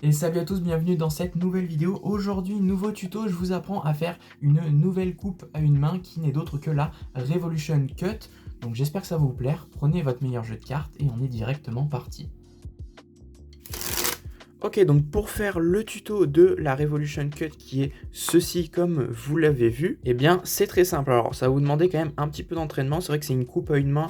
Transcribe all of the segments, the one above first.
Et salut à tous, bienvenue dans cette nouvelle vidéo. Aujourd'hui, nouveau tuto, je vous apprends à faire une nouvelle coupe à une main qui n'est d'autre que la Revolution Cut. Donc j'espère que ça va vous plaire. Prenez votre meilleur jeu de cartes et on est directement parti. Ok, donc pour faire le tuto de la Revolution Cut qui est ceci comme vous l'avez vu, eh bien c'est très simple. Alors ça va vous demander quand même un petit peu d'entraînement. C'est vrai que c'est une coupe à une main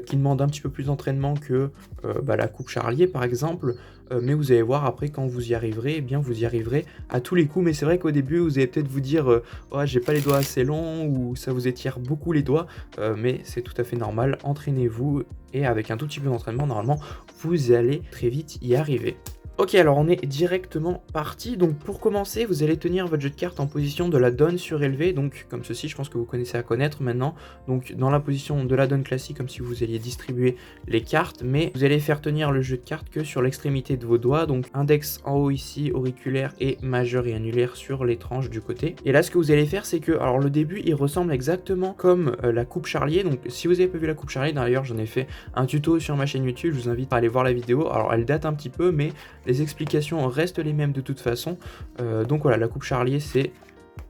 qui demande un petit peu plus d'entraînement que la coupe charlier par exemple. Mais vous allez voir après quand vous y arriverez, eh bien vous y arriverez à tous les coups. Mais c'est vrai qu'au début vous allez peut-être vous dire oh, j'ai pas les doigts assez longs ou ça vous étire beaucoup les doigts. Mais c'est tout à fait normal, entraînez-vous et avec un tout petit peu d'entraînement normalement vous allez très vite y arriver. Ok, alors on est directement parti. Donc pour commencer, vous allez tenir votre jeu de cartes en position de la donne surélevée. Donc comme ceci, je pense que vous connaissez à connaître maintenant. Donc dans la position de la donne classique, comme si vous alliez distribuer les cartes. Mais vous allez faire tenir le jeu de cartes que sur l'extrémité de vos doigts. Donc index en haut ici, auriculaire et majeur et annulaire sur les tranches du côté. Et là, ce que vous allez faire, c'est que, alors le début, il ressemble exactement comme la coupe charlier. Donc si vous n'avez pas vu la coupe charlier, d'ailleurs j'en ai fait un tuto sur ma chaîne YouTube. Je vous invite à aller voir la vidéo. Alors elle date un petit peu, mais les explications restent les mêmes de toute façon. Donc voilà, la coupe charlier c'est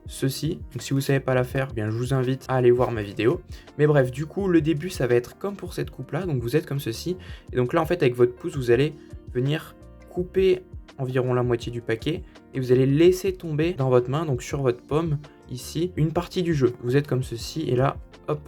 ceci. Donc si vous ne savez pas la faire, eh bien je vous invite à aller voir ma vidéo. Mais bref, du coup le début ça va être comme pour cette coupe là. Donc vous êtes comme ceci. Et donc là en fait avec votre pouce vous allez venir couper environ la moitié du paquet. Et vous allez laisser tomber dans votre main, donc sur votre paume ici, une partie du jeu. Vous êtes comme ceci et là hop,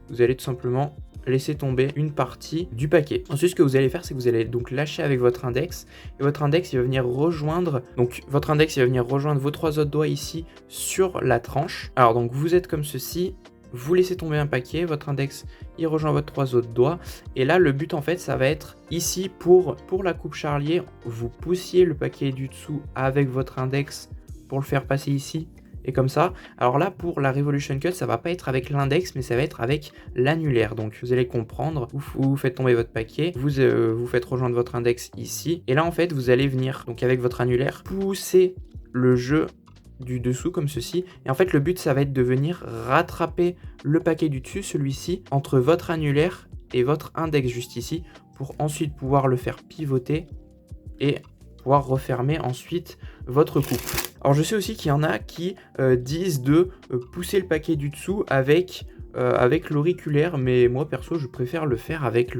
vous allez tout simplement laisser tomber une partie du paquet. Ensuite, ce que vous allez faire, c'est que vous allez donc lâcher avec votre index. Et votre index, il va venir rejoindre, vos trois autres doigts ici sur la tranche. Alors donc vous êtes comme ceci, vous laissez tomber un paquet, votre index, il rejoint votre trois autres doigts. Et là, le but en fait, ça va être ici pour la coupe charlier, vous poussiez le paquet du dessous avec votre index pour le faire passer ici. Et comme ça, alors là pour la Revolution Cut, ça va pas être avec l'index, mais ça va être avec l'annulaire. Donc vous allez comprendre, vous faites tomber votre paquet, vous faites rejoindre votre index ici. Et là en fait, vous allez venir, donc avec votre annulaire, pousser le jeu du dessous comme ceci. Et en fait, le but, ça va être de venir rattraper le paquet du dessus, celui-ci, entre votre annulaire et votre index juste ici, pour ensuite pouvoir le faire pivoter et pouvoir refermer ensuite votre coupe. Alors je sais aussi qu'il y en a qui disent de pousser le paquet du dessous avec l'auriculaire, mais moi perso je préfère le faire avec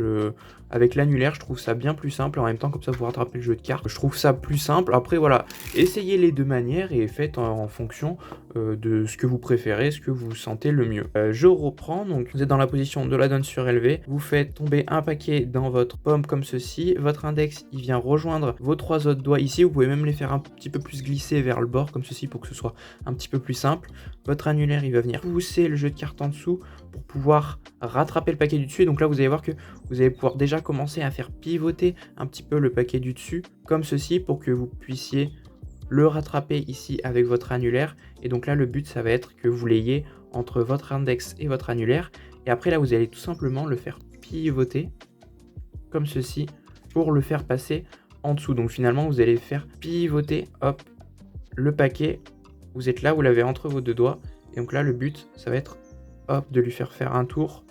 l'annulaire. Je trouve ça bien plus simple, en même temps comme ça vous rattrapez le jeu de cartes. Je trouve ça plus simple. Après voilà, essayez les deux manières et faites en fonction de ce que vous préférez, ce que vous sentez le mieux. Je reprends, donc vous êtes dans la position de la donne surélevée, vous faites tomber un paquet dans votre paume comme ceci, votre index il vient rejoindre vos trois autres doigts ici, vous pouvez même les faire un petit peu plus glisser vers le bord comme ceci pour que ce soit un petit peu plus simple. Votre annulaire il va venir pousser le jeu de cartes en dessous pour pouvoir rattraper le paquet du dessus. Et donc là vous allez voir que vous allez pouvoir déjà commencer à faire pivoter un petit peu le paquet du dessus comme ceci pour que vous puissiez le rattraper ici avec votre annulaire. Et donc là le but ça va être que vous l'ayez entre votre index et votre annulaire. Et après là vous allez tout simplement le faire pivoter comme ceci pour le faire passer en dessous. Donc finalement vous allez faire pivoter hop le paquet, vous êtes là, vous l'avez entre vos deux doigts. Et donc là le but ça va être hop de lui faire un tour,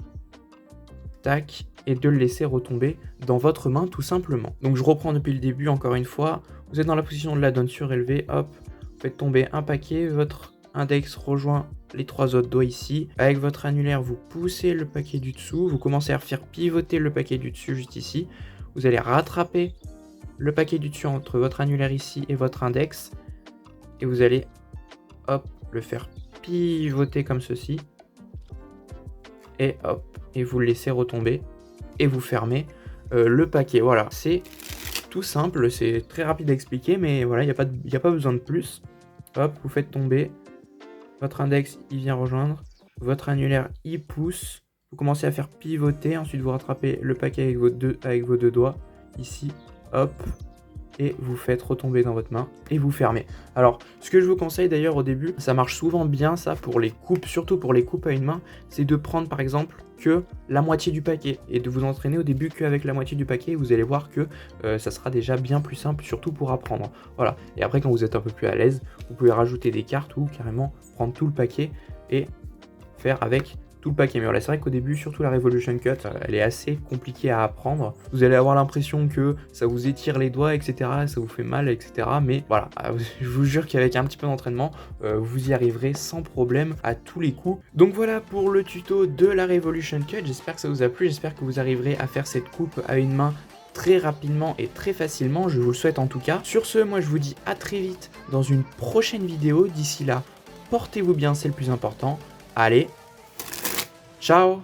tac, et de le laisser retomber dans votre main tout simplement. Donc je reprends depuis le début encore une fois, vous êtes dans la position de la donne surélevée, hop, vous faites tomber un paquet, votre index rejoint les trois autres doigts ici, avec votre annulaire vous poussez le paquet du dessous, vous commencez à faire pivoter le paquet du dessus juste ici, vous allez rattraper le paquet du dessus entre votre annulaire ici et votre index, et vous allez hop le faire pivoter comme ceci, et hop, et vous le laissez retomber et vous fermez le paquet. Voilà, c'est tout simple, c'est très rapide à expliquer, mais voilà, il n'y a pas besoin de plus. Hop, vous faites tomber, votre index il vient rejoindre, votre annulaire il pousse, vous commencez à faire pivoter, ensuite vous rattrapez le paquet avec vos deux doigts ici, hop, et vous faites retomber dans votre main et vous fermez. Alors ce que je vous conseille d'ailleurs au début, ça marche souvent bien ça pour les coupes, surtout pour les coupes à une main, c'est de prendre par exemple que la moitié du paquet et de vous entraîner au début qu'avec la moitié du paquet. Vous allez voir que ça sera déjà bien plus simple, surtout pour apprendre. Voilà, et après quand vous êtes un peu plus à l'aise, vous pouvez rajouter des cartes ou carrément prendre tout le paquet et faire avec tout le paquet. Mais voilà, c'est vrai qu'au début, surtout la Revolution Cut, elle est assez compliquée à apprendre. Vous allez avoir l'impression que ça vous étire les doigts, etc., ça vous fait mal, etc. Mais voilà, je vous jure qu'avec un petit peu d'entraînement, vous y arriverez sans problème à tous les coups. Donc voilà pour le tuto de la Revolution Cut, j'espère que ça vous a plu, j'espère que vous arriverez à faire cette coupe à une main très rapidement et très facilement, je vous le souhaite en tout cas. Sur ce, moi je vous dis à très vite dans une prochaine vidéo. D'ici là, portez-vous bien, c'est le plus important. Allez, ciao!